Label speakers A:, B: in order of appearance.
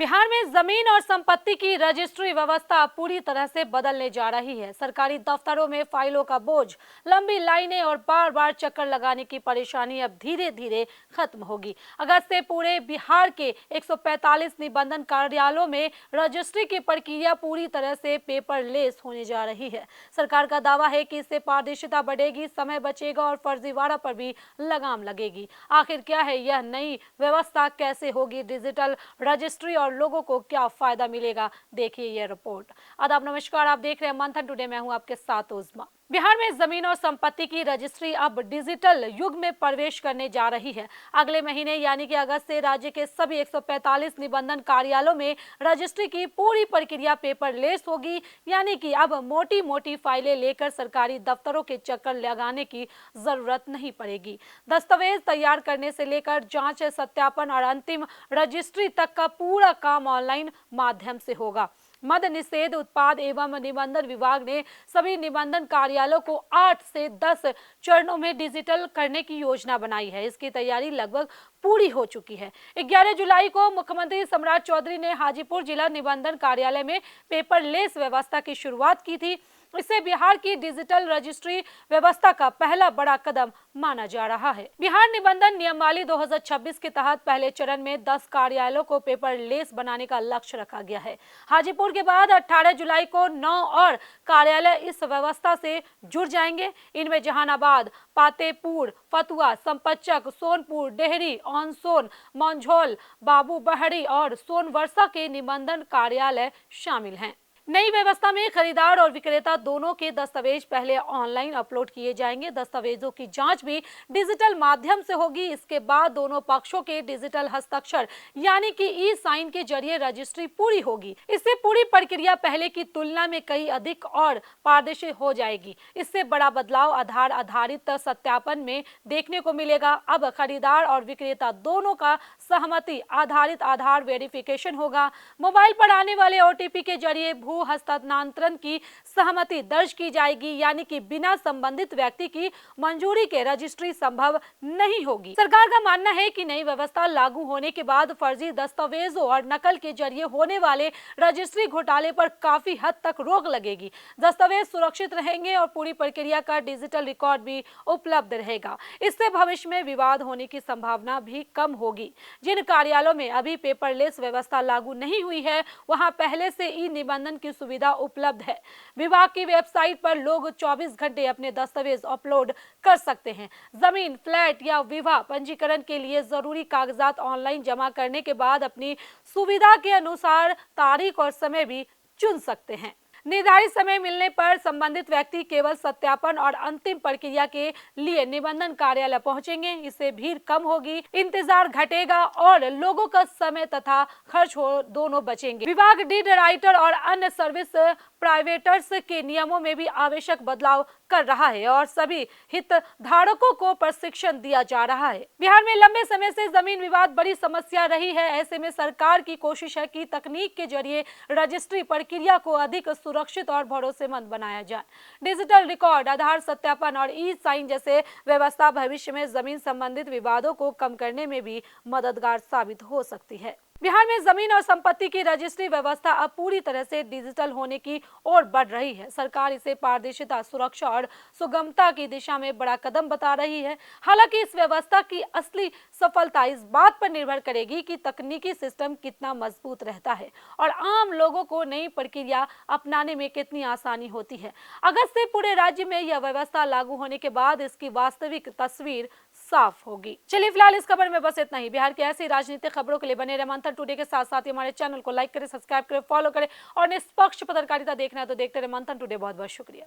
A: बिहार में जमीन और संपत्ति की रजिस्ट्री व्यवस्था पूरी तरह से बदलने जा रही है। सरकारी दफ्तरों में फाइलों का बोझ, लंबी लाइनें और बार बार चक्कर लगाने की परेशानी अब धीरे धीरे खत्म होगी। अगस्त से पूरे बिहार के 145 निबंधन कार्यालयों में रजिस्ट्री की प्रक्रिया पूरी तरह से पेपरलेस होने जा रही है। सरकार का दावा है कि इससे पारदर्शिता बढ़ेगी, समय बचेगा और फर्जीवाड़ा पर भी लगाम लगेगी। आखिर क्या है यह नई व्यवस्था, कैसे होगी डिजिटल रजिस्ट्री और लोगों को क्या फायदा मिलेगा, देखिए यह रिपोर्ट। आदाब, नमस्कार, आप देख रहे हैं मंथन टुडे। मैं हूं आपके साथ उस्मा। बिहार में जमीन और संपत्ति की रजिस्ट्री अब डिजिटल युग में प्रवेश करने जा रही है। अगले महीने यानी कि अगस्त से राज्य के सभी 145 निबंधन कार्यालयों में रजिस्ट्री की पूरी प्रक्रिया पेपरलेस होगी, यानी कि अब मोटी मोटी फाइलें लेकर सरकारी दफ्तरों के चक्कर लगाने की जरूरत नहीं पड़ेगी। दस्तावेज तैयार करने से लेकर जांच, सत्यापन और अंतिम रजिस्ट्री तक का पूरा काम ऑनलाइन माध्यम से होगा। मद्य निषेध, उत्पाद एवं निबंधन विभाग ने सभी निबंधन कार्यालयों को 8 से 10 चरणों में डिजिटल करने की योजना बनाई है। इसकी तैयारी लगभग पूरी हो चुकी है। 11 जुलाई को मुख्यमंत्री सम्राट चौधरी ने हाजीपुर जिला निबंधन कार्यालय में पेपरलेस व्यवस्था की शुरुआत की थी। इसे बिहार की डिजिटल रजिस्ट्री व्यवस्था का पहला बड़ा कदम माना जा रहा है। बिहार निबंधन नियमावली 2026 के तहत पहले चरण में 10 कार्यालयों को पेपरलेस बनाने का लक्ष्य रखा गया है। हाजीपुर के बाद 18 जुलाई को 9 और कार्यालय इस व्यवस्था से जुड़ जाएंगे। इनमें जहानाबाद, पातेपुर, फतुहा, संपतचक, सोनपुर, डेहरी, ऑनसोन, मंझौल, बाबूबहरी और सोनवर्षा के निबंधन कार्यालय शामिल हैं। नई व्यवस्था में खरीदार और विक्रेता दोनों के दस्तावेज पहले ऑनलाइन अपलोड किए जाएंगे। दस्तावेजों की जांच भी डिजिटल माध्यम से होगी। इसके बाद दोनों पक्षों के डिजिटल हस्ताक्षर यानी कि ई साइन के जरिए रजिस्ट्री पूरी होगी। इससे पूरी प्रक्रिया पहले की तुलना में कहीं अधिक और पारदर्शी हो जाएगी। इससे बड़ा बदलाव आधार आधारित सत्यापन में देखने को मिलेगा। अब खरीदार और विक्रेता दोनों का सहमति आधारित आधार वेरिफिकेशन होगा। मोबाइल पर आने वाले OTP के जरिए भू हस्तांतरण की सहमति दर्ज की जाएगी, यानी कि बिना संबंधित व्यक्ति की मंजूरी के रजिस्ट्री संभव नहीं होगी। सरकार का मानना है कि नई व्यवस्था लागू होने के बाद फर्जी दस्तावेजों और नकल के जरिए होने वाले रजिस्ट्री घोटाले पर काफी हद तक रोक लगेगी। दस्तावेज सुरक्षित रहेंगे और पूरी प्रक्रिया का डिजिटल रिकॉर्ड भी उपलब्ध रहेगा। इससे भविष्य में विवाद होने की संभावना भी कम होगी। जिन कार्यालयों में अभी पेपरलेस व्यवस्था लागू नहीं हुई है, वहां पहले से ई निबंधन की सुविधा उपलब्ध है। विभाग की वेबसाइट पर लोग 24 घंटे अपने दस्तावेज अपलोड कर सकते हैं। जमीन, फ्लैट या विवाह पंजीकरण के लिए जरूरी कागजात ऑनलाइन जमा करने के बाद अपनी सुविधा के अनुसार तारीख और समय भी चुन सकते हैं। निर्धारित समय मिलने पर संबंधित व्यक्ति केवल सत्यापन और अंतिम प्रक्रिया के लिए निबंधन कार्यालय पहुंचेंगे। इससे भीड़ कम होगी, इंतजार घटेगा और लोगों का समय तथा खर्च दोनों बचेंगे। विभाग डीड राइटर और अन्य सर्विस प्राइवेटर्स के नियमों में भी आवश्यक बदलाव कर रहा है और सभी हितधारकों को प्रशिक्षण दिया जा रहा है। बिहार में लंबे समय से जमीन विवाद बड़ी समस्या रही है। ऐसे में सरकार की कोशिश है कि तकनीक के जरिए रजिस्ट्री प्रक्रिया को अधिक सुरक्षित और भरोसेमंद बनाया जाए। डिजिटल रिकॉर्ड, आधार सत्यापन और ई साइन जैसे व्यवस्था भविष्य में जमीन संबंधित विवादों को कम करने में भी मददगार साबित हो सकती है। बिहार में जमीन और संपत्ति की रजिस्ट्री व्यवस्था अब पूरी तरह से डिजिटल होने की ओर बढ़ रही है। सरकार इसे पारदर्शिता, सुरक्षा और सुगमता की दिशा में बड़ा कदम बता रही है। हालांकि इस व्यवस्था की असली सफलता इस बात पर निर्भर करेगी कि तकनीकी सिस्टम कितना मजबूत रहता है और आम लोगों को नई प्रक्रिया अपनाने में कितनी आसानी होती है। अगस्त से पूरे राज्य में यह व्यवस्था लागू होने के बाद इसकी वास्तविक तस्वीर साफ होगी। चलिए फिलहाल इस खबर में बस इतना ही। बिहार की ऐसी राजनीतिक खबरों के लिए बने रहे मंथन टुडे के साथ साथ ही हमारे चैनल को लाइक करें, सब्सक्राइब करें, फॉलो करें और निष्पक्ष पत्रकारिता देखना है तो देखते रहे मंथन टुडे। बहुत बहुत शुक्रिया।